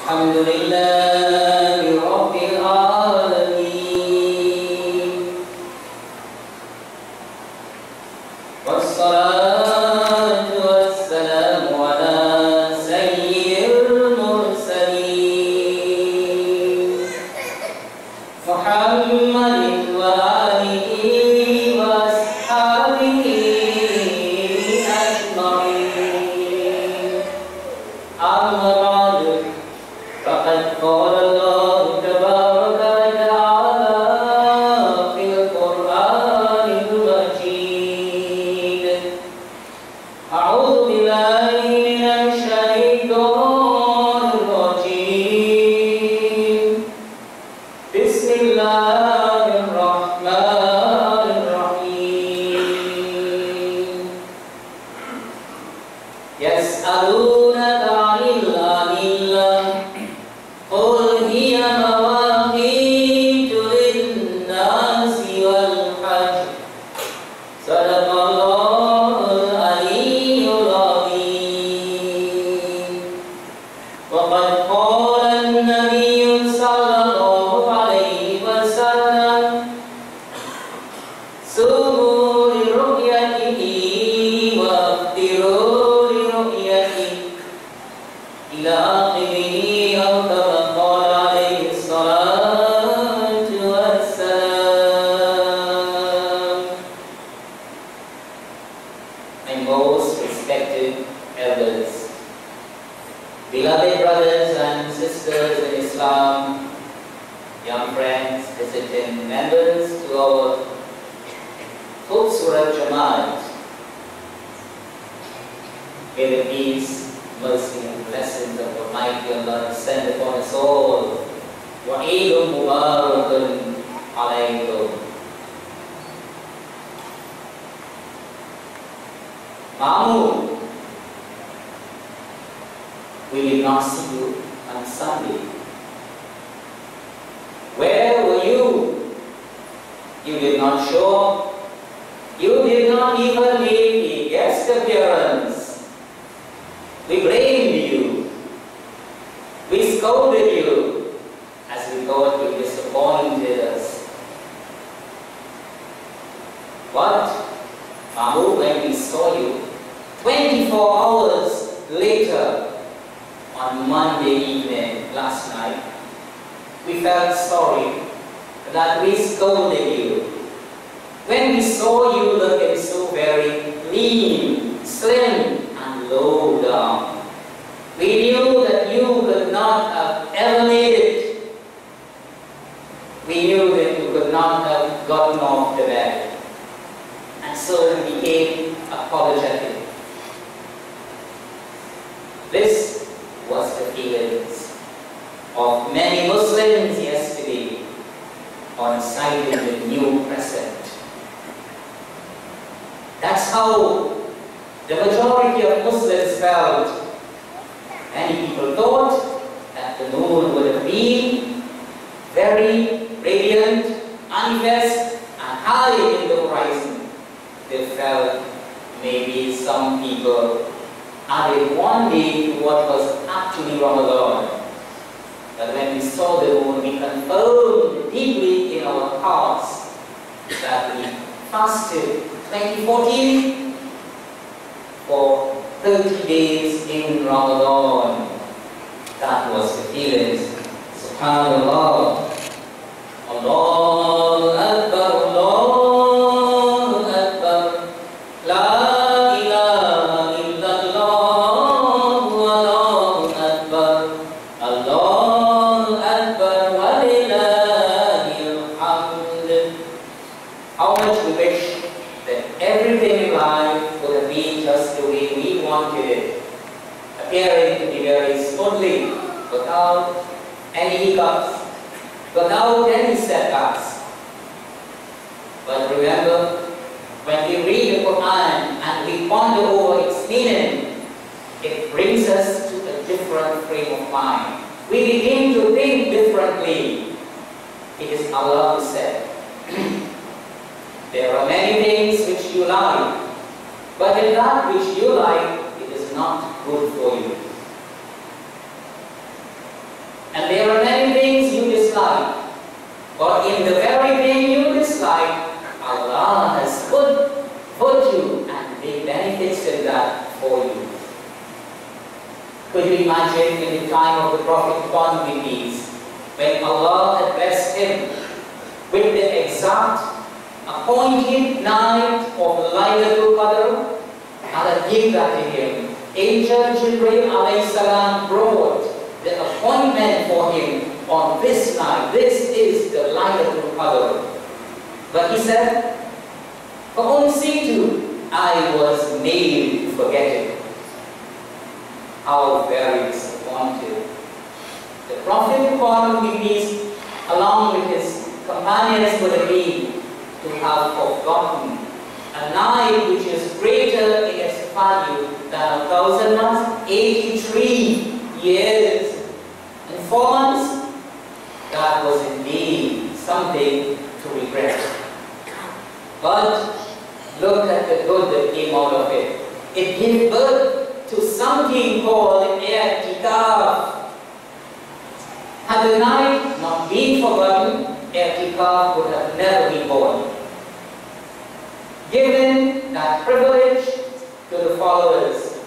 Alhamdulillahi Rabbil Alameen. Wassalatu wassalamu ala sayyidil mursaleen Muhammadin wa alihi wa ashabihi ajma'in. Amma ba'du. فقد قال الله تبارك وتعالى في القرآن المجيد أعوذ بالله من الشيطان الرجيم بسم الله الرحمن الرحيم يسألونك عن الأهلة قل هي مواقيت للناس والحج صدق الله العلي العظيم. وقد قال النبي صلى الله عليه وسلم صوموا لرؤيته وافطروا لرؤيته إلى آخره أو كما قال عليه الصلاة والسلام. My most respected elders, beloved brothers and sisters in Islam, young friends, visiting members to our Khutba Jamaat, may the peace, mercy and blessings of Almighty Allah descend upon us all. Wa Eidul Mubarakun alaykum. Mamu, we did not see you on Sunday. Where were you? You did not show up. You did not even make a guest appearance. We blamed you. We scolded you as we thought you disappointed us. But, Mamu, when we saw you 24 hours later on Monday evening last night, we felt sorry that we scolded you. When we saw you looking so very lean, slim, low down, we knew that you could not have ever made it. We knew that you could not have gotten off the bed. And so we became apologetic. This was the feelings of many Muslims yesterday on citing the new present. That's how the majority of Muslims felt. Many people thought that the moon would have been very radiant, manifest, and high in the horizon. They felt maybe some people added one day to what was actually Ramadan. But when we saw the moon, we confirmed deeply in our hearts that we fasted 2014 for 30 days in Ramadan. That was the feelings. Subhanallah. Allahu Akbar, Allahu Akbar. La ilaha illallah, Allahu Akbar. Allahu Akbar, wa lillahil hamd. How much we wish that everything in life would have been just the way we wanted it, appearing to be very smoothly, without any hiccups, without any setbacks. But remember, when we read the Quran and we ponder over its meaning, it brings us to a different frame of mind. We begin to think differently. It is Allah who said, there are many things which you like, but in that which you like, it is not good for you. And there are many things you dislike. But in the very thing you dislike, Allah has put you and made benefits in that for you. Could you imagine in the time of the Prophet Muhammad, when Allah had blessed him with the exact appointed night of Laylatul Qadr, Allah gave that to him. Angel Jibreel alayhi salam brought the appointment for him on this night. This is the Laylatul Qadr. But he said, فَأُنْسِيتُ, I was made to forget it. How very disappointed. The Prophet Muhammad, along with his companions, would agree to have forgotten a night which is greater in its value than 1,000 months, 83 years and 4 months. That was indeed something to regret. But look at the good that came out of it. It gave birth to something called i'tikaf. Had the night not been forgotten, i'tikaf would have never been born. Given that privilege to the followers,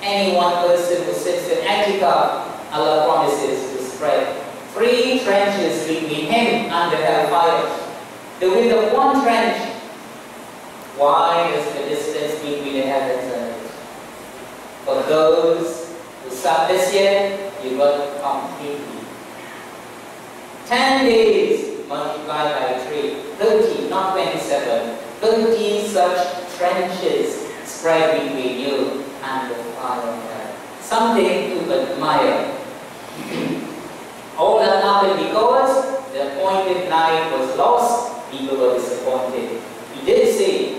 any one person who sits in i'tikaf, Allah promises to spread 3 trenches between him and the hellfire. The width of 1 trench wide as the distance between the heavens and earth. For those who sat this year, you got completely. 10 days multiplied by 3, 30, not 27, 30 such trenches spread between you and the fire of hell. Something to admire. All that happened because the appointed night was lost, people were disappointed. He did say,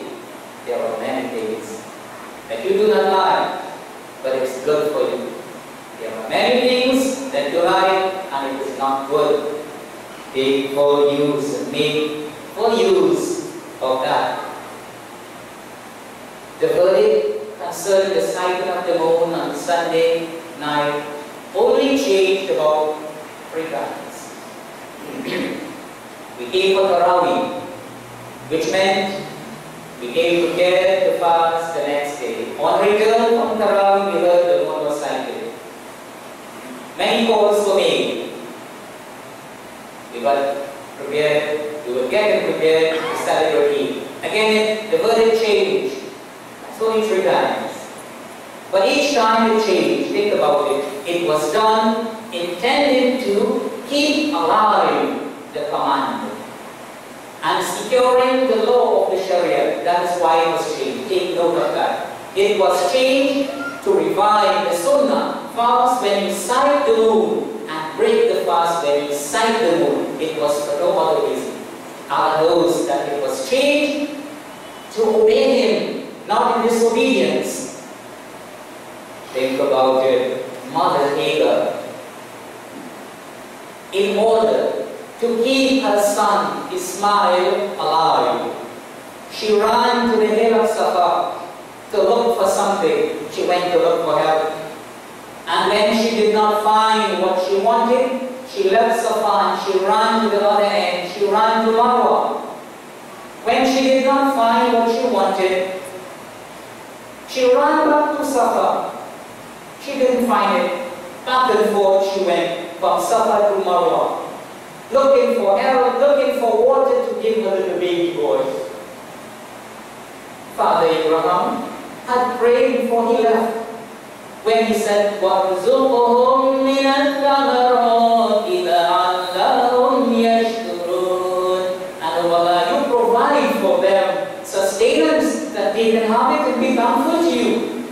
there are many things that you do not like, but it's good for you. There are many things that you like, and it is not good. Take full use and make full use of that. The verdict concerning the sighting of the moon on Sunday night only changed about 3 times. We came for Tarawih, which meant we came prepared to fast the next day. On return from Tarawih, we heard the moon was sighted. Many calls were made. We got prepared, we were getting prepared to celebrate. Again, the verdict changed. It's only 3 times. But each time it changed, think about it. It was done intended to keep alive the command and securing the law of the Sharia. That is why it was changed. Take note of that. It was changed to revive the Sunnah. Fast when you sight the moon and break the fast when you sight the moon. It was for no other reason. Allah knows that it was changed to obey Him, not in disobedience. Think about it. Mother Hagar, in order to keep her son Ismail alive, she ran to the hill of Safa to look for something. She went to look for help. And when she did not find what she wanted, she left Safa and she ran to the other end. She ran to Marwa. When she did not find what she wanted, she ran back to Safa. She didn't find it. Back and forth she went from Safa to Marwa, looking for help, looking for water to give her little baby boy. Father Abraham had prayed before he left, when he said, وَارْزُقْهُمْ مِنَ الثَّمَرَاتِ لَعَلَّهُمْ يَشْكُرُونَ. And Allah, you provide for them sustenance that they can have it and be thankful to you.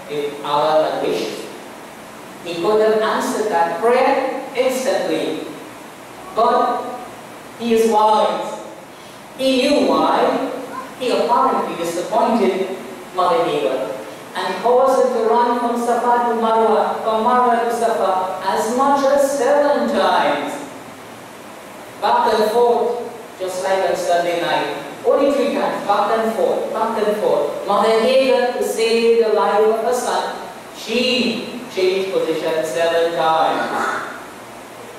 If Allah had wished, He could have answered that prayer instantly. But He is wise. He knew why. He apparently disappointed Mother Hagar and caused her to run from Safa to Marwa, from Marwa to Safa as much as 7 times. Back and forth, just like on Sunday night. Only 3 times, back and forth, back and forth. Mother Hagar, to save the life of her son, she changed position 7 times.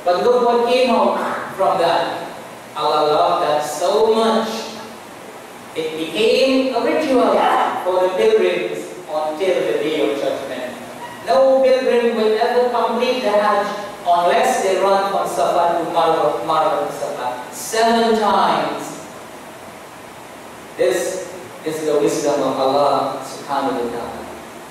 But look what came out from that. Allah loved that so much. It became a ritual for the pilgrims until the Day of Judgment. No pilgrim will ever complete the Hajj unless they run from Safa to Marwa to Safa 7 times. This is the wisdom of Allah subhanahu wa ta'ala.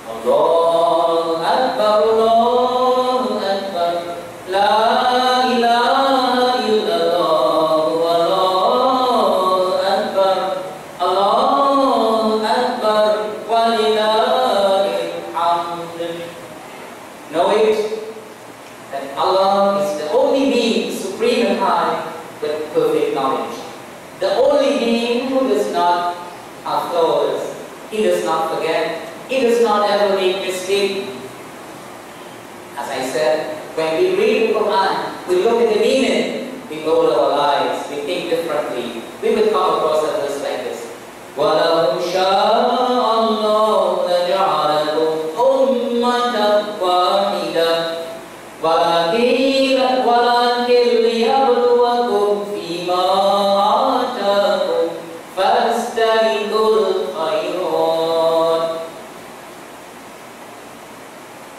Allahu Akbar, Allahu Akbar, La ilaha illallah, Allahu Akbar, Allahu Akbar, walillahil hamd. Know it, that Allah is the only being, supreme and high, with perfect knowledge. The only being who does not have flaws. He does not forget. He does not ever make mistake. As I said, when we read the Quran, we look at the meaning, we go to our lives, we think differently. We will come across a verse like this. وَلَوْ شَاءَ اللَّهُ لَجَعَلَكُمْ أُمَّةً وَاحِدَةً وَلَكِنْ لِيَبْلُوَكُمْ فِيمَا آتَاكُمْ فَاسْتَبِقُوا الْخَيْرَاتِ.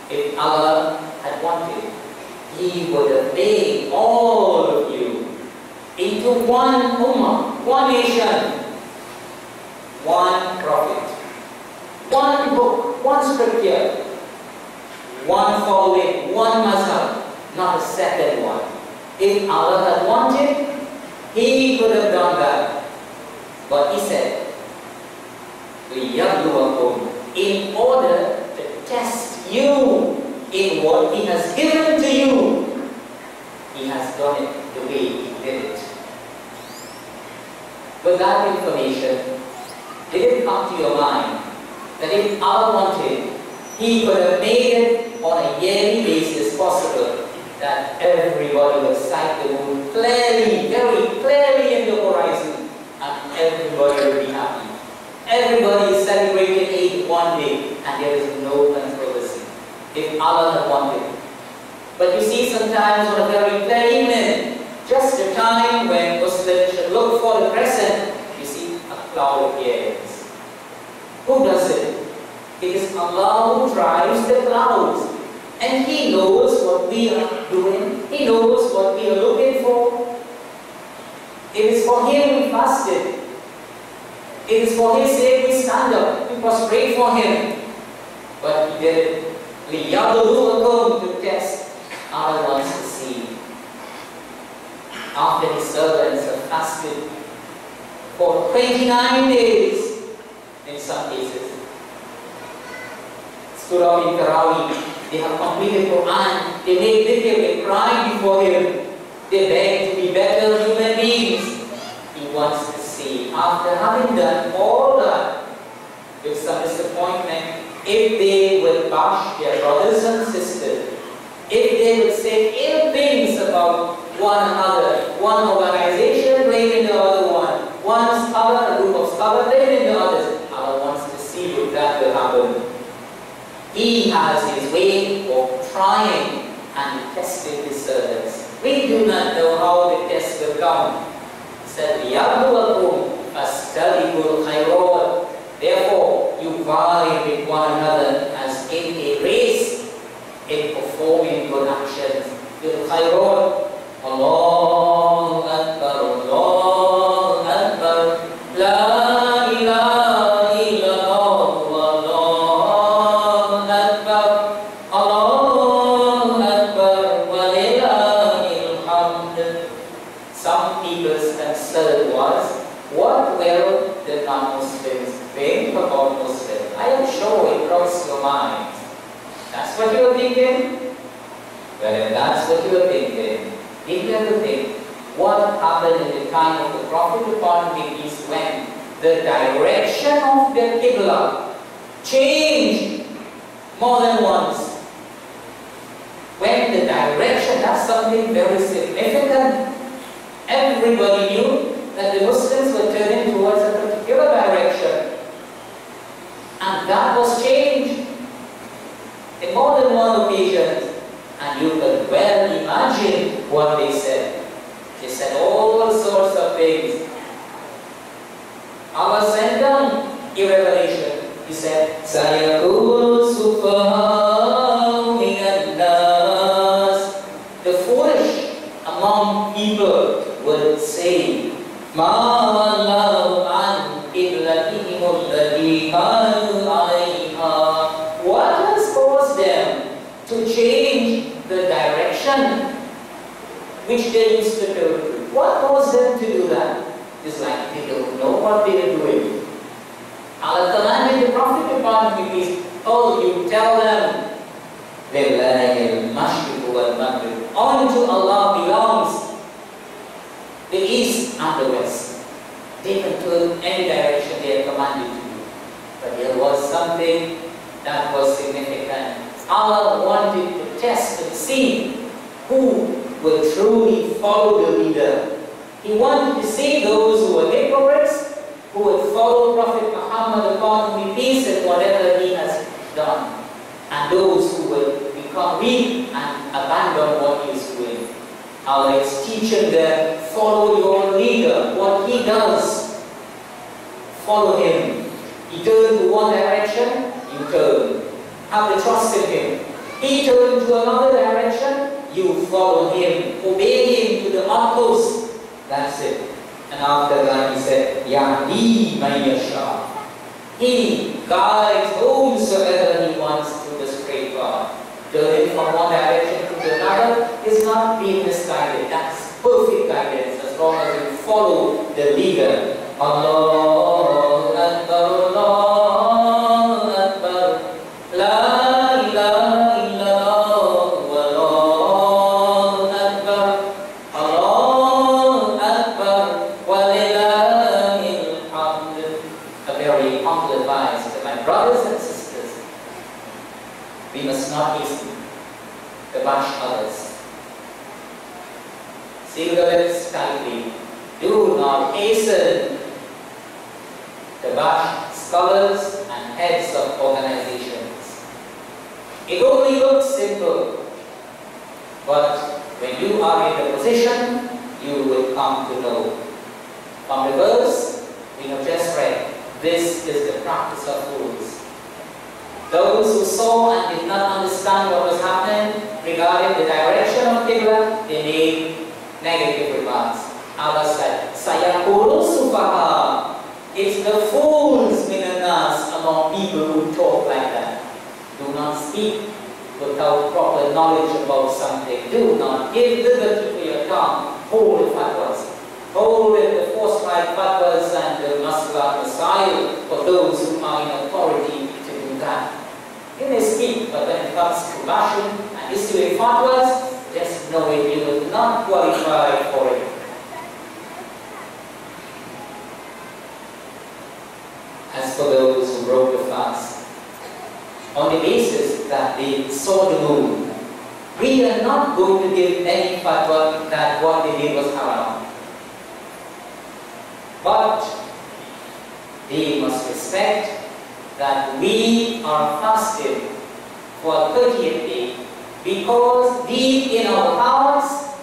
If Allah had wanted, He would have made all of you into one ummah, one nation, one prophet, one book, one scripture, one following, one mazhab, not a second one. If Allah had wanted, He could have done that. But He said, لِيَبْلُوَكُمْ, in order to test you in what He has given to you. He has done it the way He did it. With that information, did it come to your mind that if Allah wanted, He could have made it on a yearly basis possible that everybody will sight the moon clearly, very clearly in the horizon, and everybody will be happy. Everybody is celebrating Eid one day, and there is no controversy. If Allah had wanted. But you see, sometimes on a very clear evening, just the time when Muslims should look for the crescent, you see a cloud appears. Who does it? It is Allah who drives the clouds. And He knows what we are doing. He knows what we are looking for. It is for Him we fasted. It is for His sake we stand up. We prostrate for Him. But He did it. لِيَبْلُوَكُمْ, to test. Allah wants to see. After His servants have fasted for 29 days, in some cases, stood up in Tarawih, they have completed Quran, they made dhikr, they cried before Him, they beg to be better human beings. He wants to see, after having done all that, with some disappointment, if they will bash their brothers and sisters, if they will say ill things about one another, one organization blaming the other one scholar, a group of scholars blaming the others, Allah wants to see if that will happen. He has His way of trying and testing His servants. We do not know how the test will come. He said, لِيَبْلُوَكُمْ فَاسْتَبِقُوا الْخَيْرَاتِ. Therefore, you vie with one another as in a race, in performing good actions. بِالْخَيْرَاتِ. Allahu Akbar, Allahu Akbar, La ilaha illallah, Allahu Akbar, Allahu Akbar, walillahil hamd. Some people's concern was, what will the non-Muslims think about Muslims? I am sure it crossed your mind. That's what you were thinking? Well, if that's what you were thinking, if you have to think, what happened in the time of the Prophet upon peace when the direction of the Qibla changed more than once? When the direction, that's something very significant. Everybody knew that the Muslims were turning towards a particular direction. And that was changed in more than one occasion. what they said. They said all sorts of things. Allah sent them a revelation. He said, "Sayaqulu sufaha'u minan nas." The foolish among people would say, "Ma wallahu an qiblatihim allati kanu 'alayha." What has caused them to change the direction which they used to do? What caused them to do that? It's like they don't know what they are doing. Allah commanded the Prophet upon him, "Oh, you tell them, Lillahi al-mashriq wal-maghrib." Unto Allah belongs the east and the west. They can turn any direction they are commanded to do. But there was something that was significant. Allah wanted to test and see who will truly follow the leader. He wanted to see those who were hypocrites, who would follow Prophet Muhammad upon whom peace and whatever he has done, and those who would become weak and abandon what he is doing. Allah is teaching them, follow your leader, what he does, follow him. He turned to one direction, you turn. Have the trust in him. He turned to another direction, you follow him. Obey him to the utmost. That's it. And after that he said, Yahdi man yasha. He guides whomsoever he wants to the straight path. Turning from one direction to another is not being misguided. That's perfect guidance as long as you follow the leader. Allahu Akbar, Allahu Akbar, La ilaha illallah, Allahu Akbar, Allahu Akbar, walillahil hamd. A very humble advice to my brothers and sisters. We must not hasten to bash others. Seal the lips tightly. Do not hasten to bash scholars and heads of organizations. It only looks simple, but when you are in the position, you will come to know. From the verse we have just read, this is the practice of fools. Those who saw and did not understand what was happening regarding the direction of Qibla, they made negative remarks. Allah said, "Sayaqulu sufaha." It's the fools minan nas among people who talk like that. Do not speak without proper knowledge about something. Do not give liberty to your tongue. Hold the fatwas. Hold the forthright fatwas and the masla masail for those who are in authority to do that. You may speak, but when it comes to bashing and issuing fatwas, just know it, you will not qualify for it. As for those who broke the fast, on the basis that they saw the moon, we are not going to give any fatwa that what they did was haram. But they must respect that we are fasted for a 30th day because deep in our hearts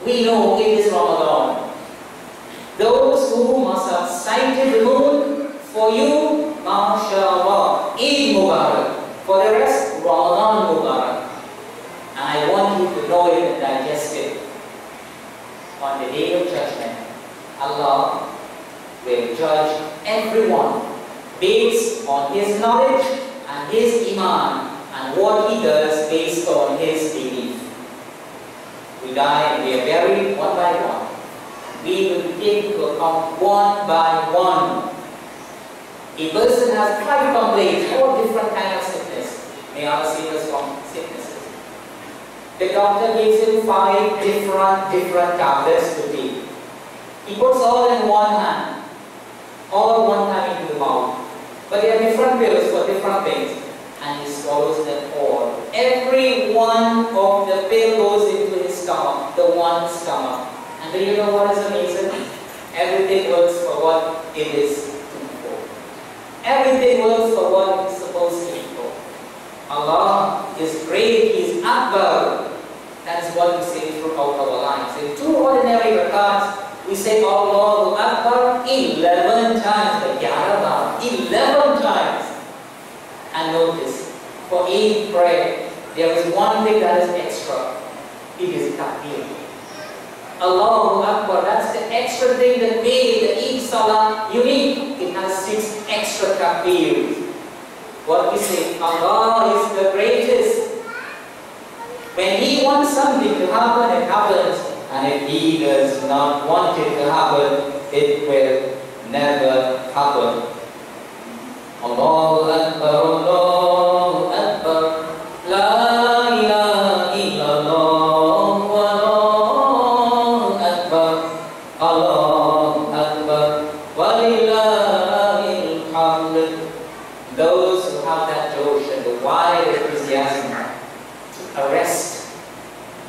we know it is Ramadan. Those who must have sighted the moon, for you, MashaAllah, Eid Mubarak. For the rest, Ramadan Mubarak. And I want you to know it and digest it. On the day of judgment, Allah will judge everyone based on his knowledge and his iman and what he does based on his belief. We die and we are buried one by one. We will take into account one by one. A person has 5 complaints, all different kinds of sickness. May Allah save us from sicknesses. The doctor gives him 5 different tablets to take. He puts all in one hand, all one time into the mouth. But they are different pills for different things. And he swallows them all. Every one of the pill goes into his stomach, the one stomach. And do you know what is amazing? Everything works for what it is. Everything works for what it's supposed to be for. Allah is great, He is Akbar. That is what what we say throughout our lives. In 2 ordinary rakats, we say Allahu Akbar 11 times, the 11 times. And notice, for Eid prayer, there is one thing that is extra. It is takbir. Allahu Akbar, that's the extra thing that made the Eid Salah unique. It has 6 extra takbirs. What we say, Allah is the greatest. When He wants something to happen, it happens. And if He does not want it to happen, it will never happen. Allahu Akbar, Allahu Akbar, La ilaha illallah, Allahu Akbar, Allahu Akbar, walillahil hamd. Those who have that josh and the wide enthusiasm to arrest,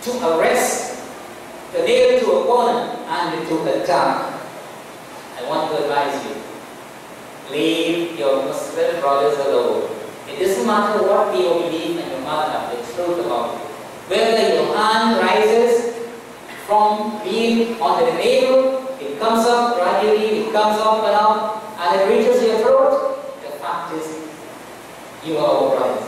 to nail to a corner and to attack. I want to advise you, leave your Muslim brothers alone. It doesn't matter what you believe and your mother the truth about it. Whether your hand rises from being on the navel, it comes up gradually, it comes up and up, and it reaches your throat. The fact is, you are our brothers.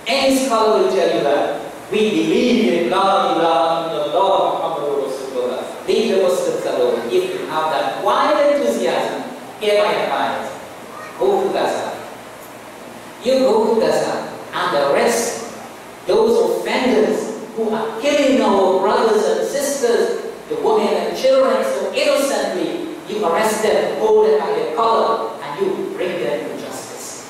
Any scholar will tell you that. We believe in La ilaha illallah Muhammadur Rasulullah. Leave the Muslims alone. If you have that wild enthusiasm, hear my advice. Go to Gaza. You go to Gaza and arrest those offenders who are killing our brothers and sisters, the women and children so innocently. You arrest them, hold them by their collar, and you bring them to justice.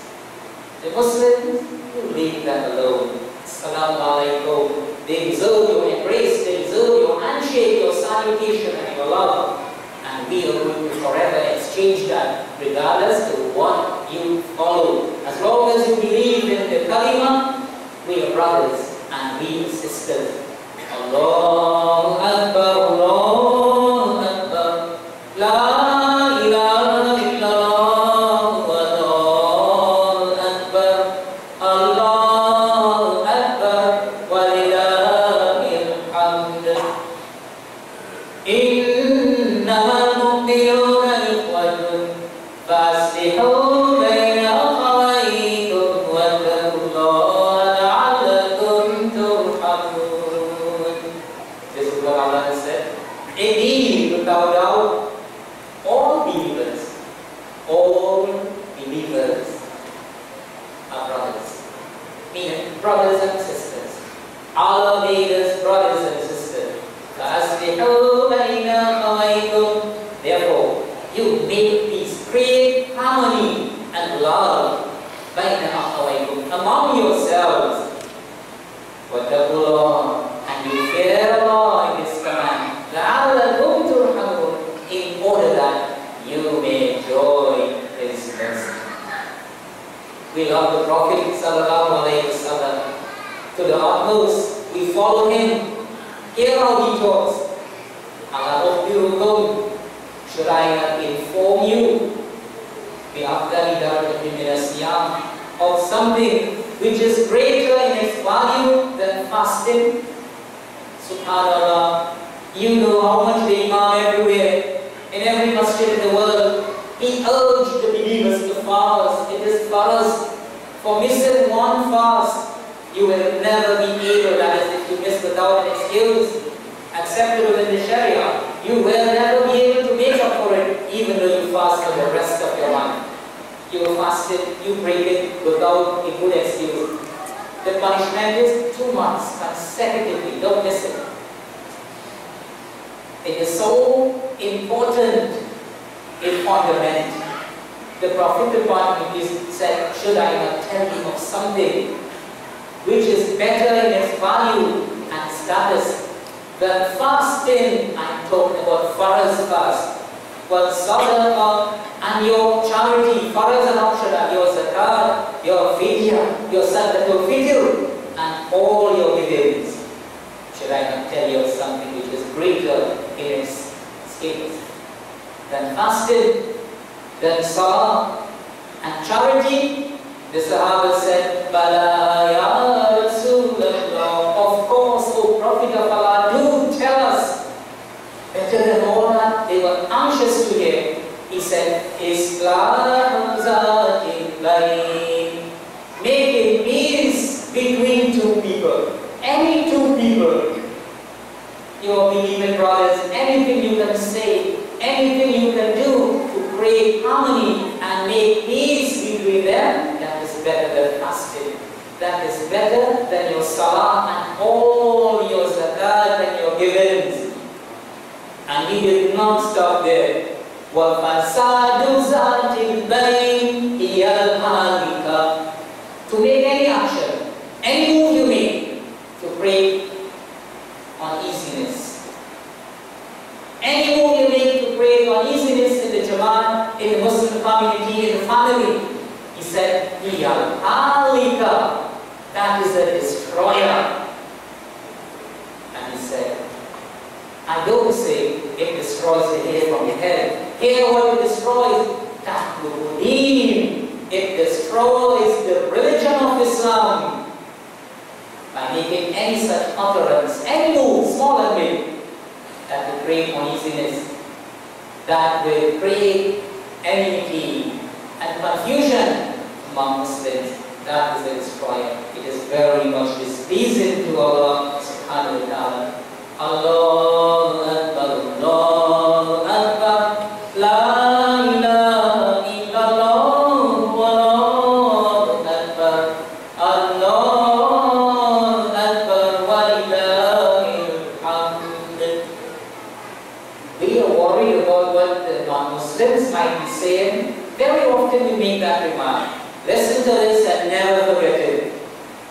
The Muslims, you leave them alone. Assalamu alaikum. They deserve your embrace, they deserve your handshake, your salutation, and your love. And we are going to forever exchange that, regardless of what you follow. As long as you believe in the kalima, we are brothers and we are sisters. Allahu Akbar, Allahu Akbar, La ilaha illallah, Allahu Akbar, Allahu Akbar, walillahil hamd. إنما المؤمنون إخوة فأصلحوا بين أخويكم واتقوا الله لعلكم ترحمون. This is what Allah has said. Indeed, without doubt, all believers are brothers. Meaning, brothers and sisters. Allah made us brothers and sisters. فَأَصْلِحُوا بَيْنَ أَخَوَيْكُمْ. Therefore, you make peace, create harmony and love بَيْنَ أَخَوَيْكُمْ, among yourselves. وَاتَّقُوا اللَّهَ, and you fear Allah in His command. لَعَلَّكُمْ تُرْحَمُونَ, in order that you may enjoy His mercy. We love the Prophet sallallahu alaihi wasallam to the utmost. We follow him. Hear how he talks. Should I not inform you of something which is greater in its value than fasting? Subhanallah, you know how much the Imam everywhere, in every masjid in the world, he urged the believers to fast. It is fast. For missing one fast, you will never be able, that is, if you miss without an excuse acceptable in the Sharia, you will never be able to make up for it, even though you fast for the rest of your life. You will fast it, you break it without a good excuse. The punishment is 2 months consecutively. Don't miss it. It is so important in fundament. The Prophet said, should I not tell you of something which is better in its value and status than fasting? I'm talking about Faraz fast. Well, sadaqah and your charity, Faraz and optional, your zakat, your fidya, your Eid-Ul-Fitr, and all your givings. Should I not tell you of something which is greater in its scales than fasting, than salah and charity? The Sahaba said, Bala ya Rasulullah, of course, O Prophet of that is better than your salah and all your zakat and your givens. And he did not stop there. وَفَسَادُ ذَاتِ الْبَيْنِ هِيَ الْحَالِكَ. To make any action, any move you make, to pray on easiness. Any move you make to pray on easiness in the Jama'at, in the Muslim community, in the family, he said, هِيَ الْحَالِكَ. That is a destroyer. And he said, I don't say it destroys the hair from your head. Here what it destroys, Tahluddin. It destroys the religion of Islam by making any such utterance, any move, small and big, that will create uneasiness, that will create enmity and confusion among Muslims. That is a destroyer. It is very much displeasing to Allah subhanahu wa ta'ala. Allahu Akbar, Allahu Akbar, La ilaha illallah, Allahu Akbar, Allahu Akbar, wa lillahil hamd. We are worried about what the non-Muslims might be saying. Very often we make that remark. Listen to this and never forget it.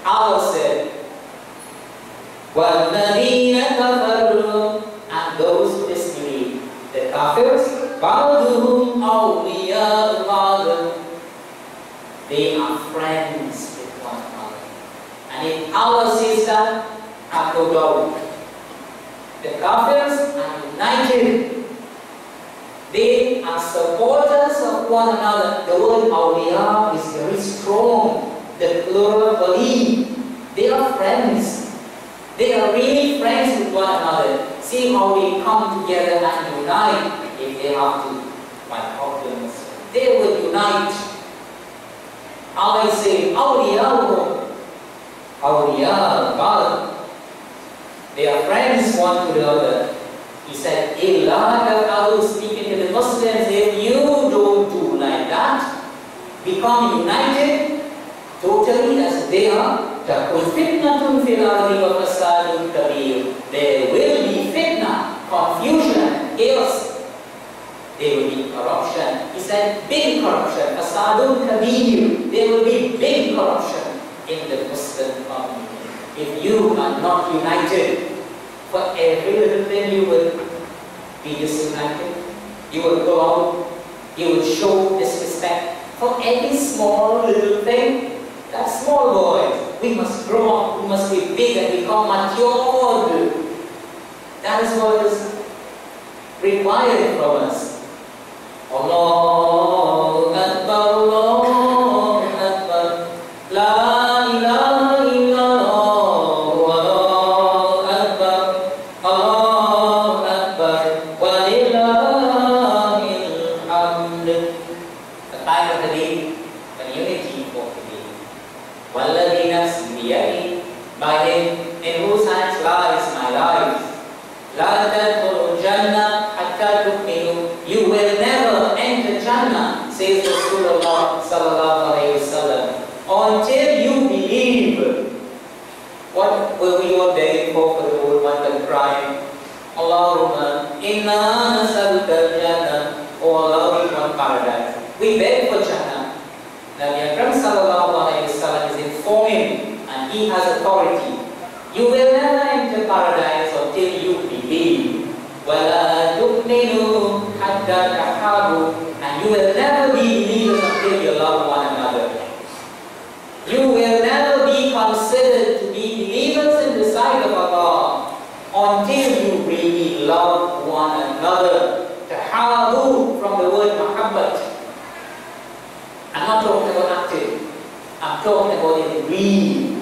Allah said, وَالَّذِينَ كَفَرُوا, and those who disbelieve, the kafirs, بَعْضُهُمْ أَوْلِيَاءُ بَعْضٍ, they are friends with one another. And if Allah says that, have no doubt. The kafirs are united. They are supporters of one another. The word awliya is very strong. The plural wali. They are friends. They are really friends with one another. See how they come together and unite if they have to fight problems. They will unite. Allah is saying, awliya, awliya, God. They are friends one to the other. He said, Allah, speaking to the Muslims, if you don't do like that, become united, totally as they are, Al-Fitr fil ardi wa fasadun kabir. There will be fitna, confusion, chaos. There will be corruption. He said, big corruption, fasadun kabir. There will be big corruption in the Muslim community. If you are not united, for every little thing you will be disunited. You will go out, you will show disrespect. For every small little thing, that small boys, we must grow up, we must be big and become matured. That is what is required from us. Allahu Akbar, Allahu Akbar, La ilaha illallah, Allahu Akbar, Allahu Akbar, wa lillahil hamd. The time of the day, the unity for the day. وَالَّذِي نَفْسِي بِيَدِهِ, by him in whose hands lies my life. لَا تَدْخُلُوا الْجَنَّةَ حَتَّى تُؤْمِنُوا. You will never enter Jannah, says Rasulullah sallallahu alayhi wa sallam, until you believe. What were we all begging for the whole month and crying? Allahumma inna nas'aluka al-jannah. Oh Allah, we want paradise. We beg for Jannah. Nabi Akram sallallahu alayhi wa sallam is informing, and he has authority. You will never enter paradise until you believe. وَلَا تُؤْمِنُوا حَتَّى تَحَابُوا, and you will never be believers until you love one another. You will never be considered to be believers in the sight of Allah until you really love one another. Tahabu, from the word mahabbat. I'm not talking about active. I'm talking about it really.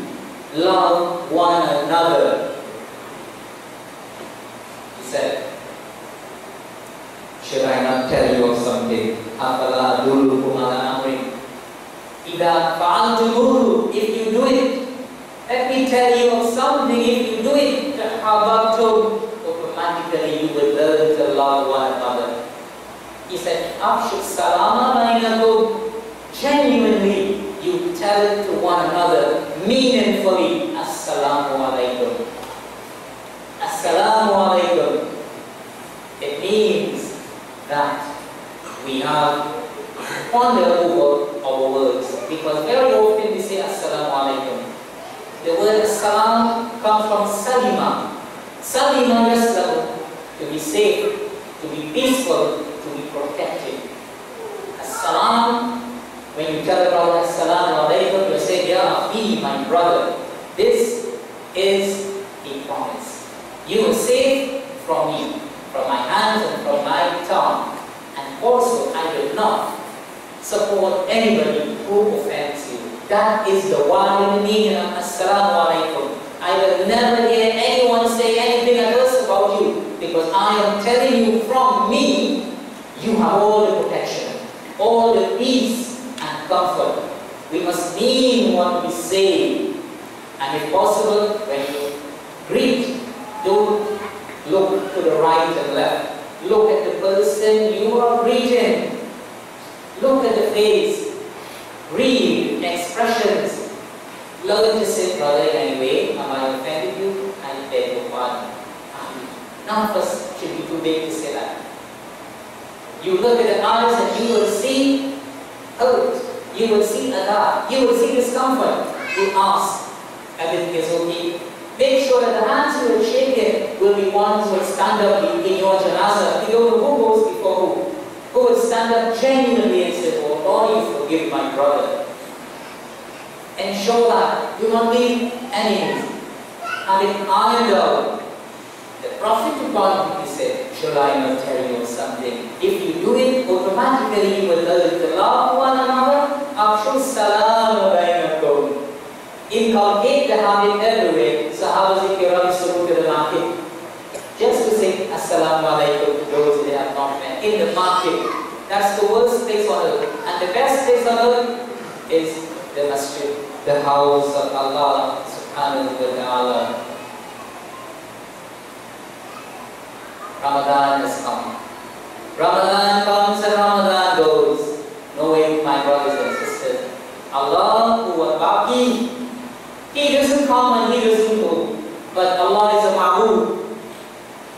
Love one another. He said, should I not tell you of something? أَفَلَا أَدُلُّكُمْ عَلَىٰ أَمْرٍ إِذَا فَعَلْتُمُوهُ, if you do it, let me tell you of something. If you do it, تَحَابَبْتُمْ, automatically you will learn to love one another. He said, أَفْشُوا السَّلَامَ بَيْنَكُمْ, genuinely you tell it to one another. meaningfully, Assalamu alaikum. Assalamu alaikum. It means that we have to ponder over our words, because very often we say Assalamu alaikum. The word Assalam comes from Salima. Salima yaslamu, to be safe, to be peaceful, to be protected. Assalam, when you tell a brother Assalamu alaikum, you say, Ya Akhi, my brother. This is a promise. You are safe from me, from my hands and from my tongue. And also, I will not support anybody who offends you. That is the one meaning of Assalamu alaikum. I will never hear anyone say anything else about you, because I am telling you from me, you have all the protection, all the peace and comfort. We must mean what we say. And if possible, when you greet, don't look to the right and left. Look at the person you are greeting. Look at the face. Read expressions. Learn to say, brother, anyway, have I offended you? I beg your pardon. None of us should be too big to say that. You look at the eyes and you will see hurt. You will see adab. You will see discomfort. You ask, everything is okay. Make sure that the hands you will shake it will be ones who will stand up in your janazah. You don't know who goes before who. Who will stand up genuinely and say, oh Lord, you forgive my brother. Ensure that. Do not leave enemies. Have it ironed out. The Prophet of God, he said, shall I not tell you something? If you do it, automatically you will learn to love one another. Afshu salam bainakum. Inculcate the habit everywhere. Sahabas ikram suruh the market. Just to say Assalamu alaikum to those they have not met. In the market. That's the worst place on earth. And the best place on earth is the masjid, the house of Allah subhanahu wa ta'ala. Ramadan has come. Ramadan comes and Ramadan goes. Knowing, my brothers and sisters, Allah who was Baqi, He doesn't come and He doesn't go. But Allah is a Ma'bud.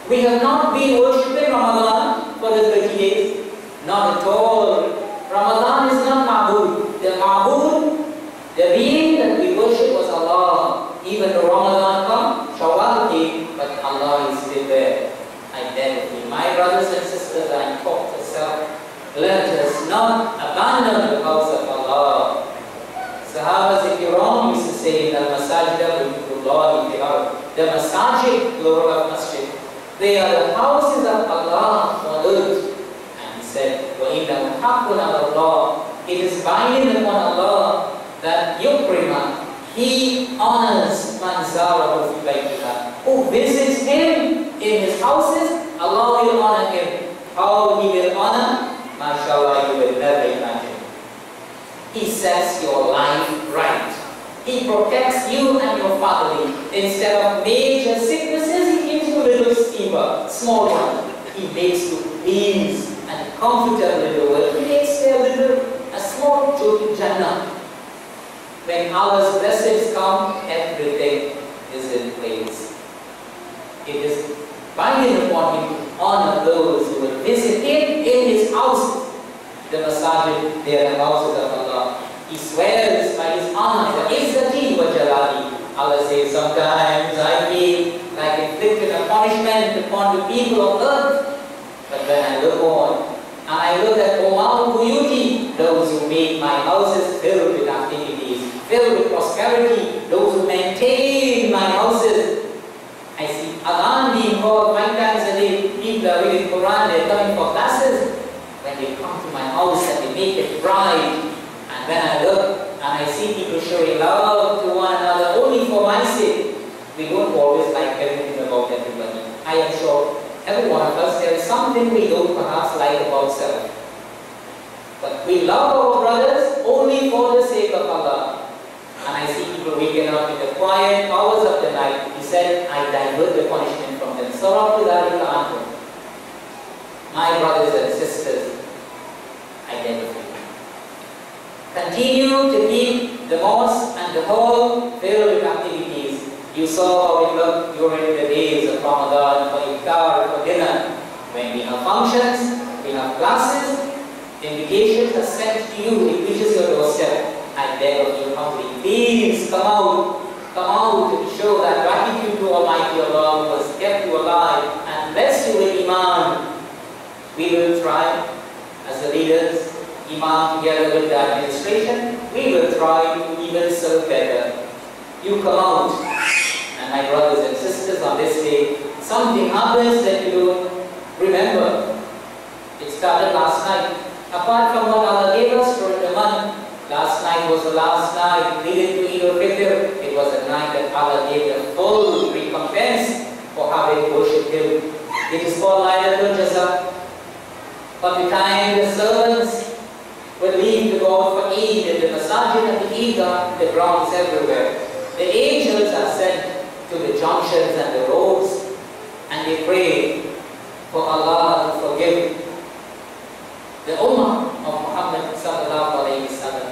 We have not been worshipping Ramadan for the 30 days. Not at all. Ramadan is not Ma'bud. The Ma'bud, the being that we worship was Allah. Even though Ramadan come, Shawwal came, but Allah is still there. Identity. My brothers and sisters, I talk to self. Let us not abandon the house of Allah. Sahabas ikram used to say in al-masajid al-Qur'an, the masajid, plural of masjid, they are the houses of Allah on earth. And he said, وَإِنَّهُ حَقٌّ عَلَى اللَّهِ. It is binding upon Allah that yukrima, He honors man zarahu fi baytihi. Who visits Him in His houses, Allah will honor him. How He will honor? MashaAllah, you will never imagine. He sets your life right. He protects you and your family. Instead of major sicknesses, He gives you a little fever, small one. He makes you ease and comfortable in the world. He makes you a small joke Jannah. When Allah's blessings come, everything is in place. It is binding upon Him to honor those who will visit Him in His house. The masajid, they are the houses of Allah. He swears by His honor, for Izzati wa Jalali. Allah says, sometimes I feel like inflicting a punishment upon the people of earth. But when I look on, and I look at Omar Buyuti, those who make my houses filled with activities, filled with prosperity, those who maintain my houses. I see Adhan being called 5 times a day. People are reading Quran, they're coming for classes. When they come to my house and they make it bright, and when I look and I see people showing love to one another only for my sake, we don't always like everything about everybody. I am sure every one of us, there is something we don't perhaps like about self. But we love our brothers only for the sake of Allah. And I see people waking up in the quiet hours of the night. He said, I divert the punishment from them. My brothers and sisters, identify. Continue to keep the mosque and the hall filled with activities. You saw how it looked during the days of Ramadan for iftar, for dinner. When we have functions, we have classes, invitations are sent to you, it reaches your doorstep. I beg of you humbly, please come out to show that gratitude to Almighty Allah who has kept you alive and blessed you with Iman. We will try as the leaders, Imam together with the administration, we will try to even serve better. You come out, and my brothers and sisters, on this day, something happens that you don't remember. It started last night. Apart from what Allah gave us during the month, last night was the last night leading to Eid Ui Fitr. It was a night that Allah gave the full recompense for having worshipped Him. It is called Laylatul Jaza. But the time the servants will leave to go out for Eid in the masajid and the Eidgah, the grounds everywhere. The angels are sent to the junctions and the roads, and they pray for Allah to forgive the Ummah of Muhammad sallallahu alayhi wa sallam.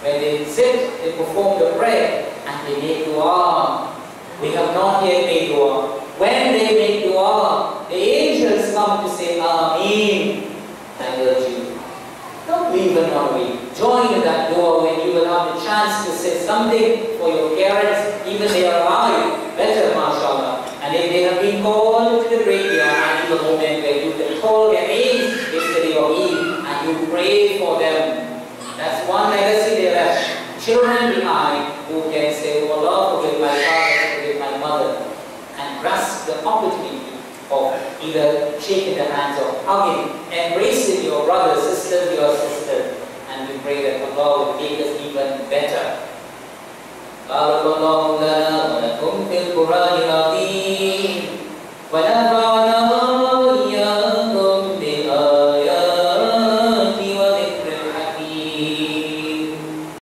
When they sit, they perform the prayer and they make dua. We have not yet made dua. When they make dua, the angels come to say Ameen. I urge you, don't leave them on away. Join in that dua when you will have the chance to say something for your parents, even they are alive. Better, mashallah. And if they have been called to the graveyard, and the moment where you can call their names yesterday or Eid, and you pray for them. That's one legacy they left. Children behind who can say, oh Allah, forgive my father, forgive my mother, and grasp the opportunity of either shaking the hands or hugging, embracing your brothers, sisters, your sisters, and we pray that Allah will make us even better. بارك الله لنا ولكم في القرآن العظيم ونفعنا